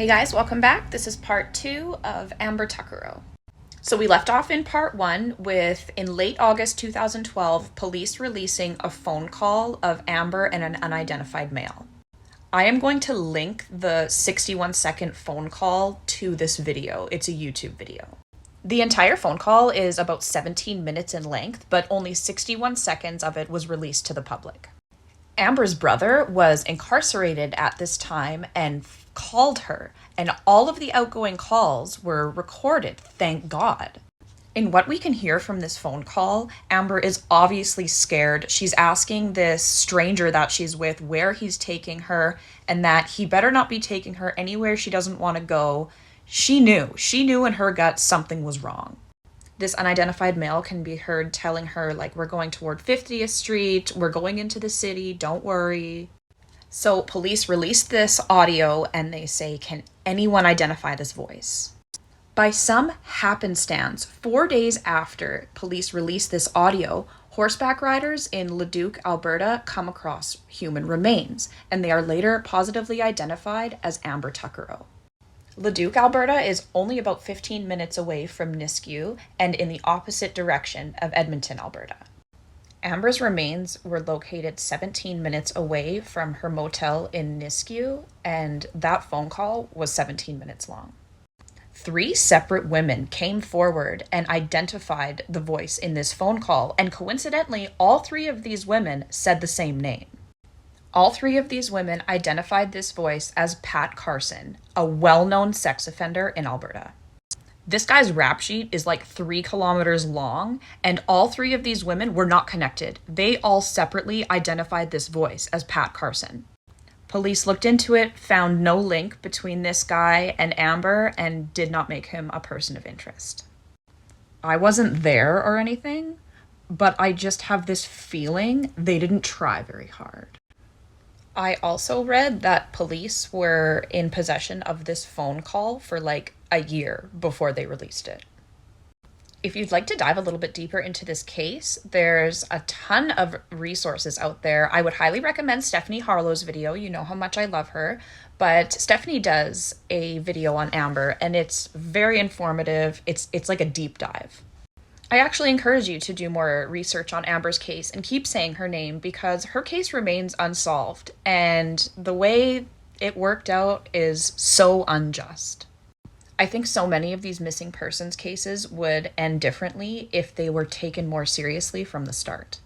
Hey guys, welcome back. This is part 2 of Amber Tuccaro. So we left off in part 1 with, in late August 2012, police releasing a phone call of Amber and an unidentified male. I am going to link the 61-second phone call to this video. It's a YouTube video. The entire phone call is about 17 minutes in length, but only 61 seconds of it was released to the public. Amber's brother was incarcerated at this time and called her, and all of the outgoing calls were recorded, thank God. In what we can hear from this phone call, Amber is obviously scared. She's asking this stranger that she's with where he's taking her, and that he better not be taking her anywhere she doesn't want to go. She knew in her gut something was wrong. This unidentified male can be heard telling her, like, we're going toward 50th Street, we're going into the city, don't worry. So police release this audio and they say, can anyone identify this voice? By some happenstance, 4 days after police release this audio, horseback riders in Leduc, Alberta come across human remains, and they are later positively identified as Amber Tuccaro. Leduc, Alberta is only about 15 minutes away from Nisku and in the opposite direction of Edmonton, Alberta. Amber's remains were located 17 minutes away from her motel in Nisku, and that phone call was 17 minutes long. 3 separate women came forward and identified the voice in this phone call, and coincidentally, all 3 of these women said the same name. All 3 of these women identified this voice as Pat Carson, a well-known sex offender in Alberta. This guy's rap sheet is like 3 kilometers long, and all 3 of these women were not connected. They all separately identified this voice as Pat Carson. Police looked into it, found no link between this guy and Amber, and did not make him a person of interest. I wasn't there or anything, but I just have this feeling they didn't try very hard. I also read that police were in possession of this phone call for like a year before they released it. If you'd like to dive a little bit deeper into this case, there's a ton of resources out there. I would highly recommend Stephanie Harlow's video. You know how much I love her, but Stephanie does a video on Amber and it's very informative. It's like a deep dive. I actually encourage you to do more research on Amber's case and keep saying her name because her case remains unsolved, and the way it worked out is so unjust. I think so many of these missing persons cases would end differently if they were taken more seriously from the start.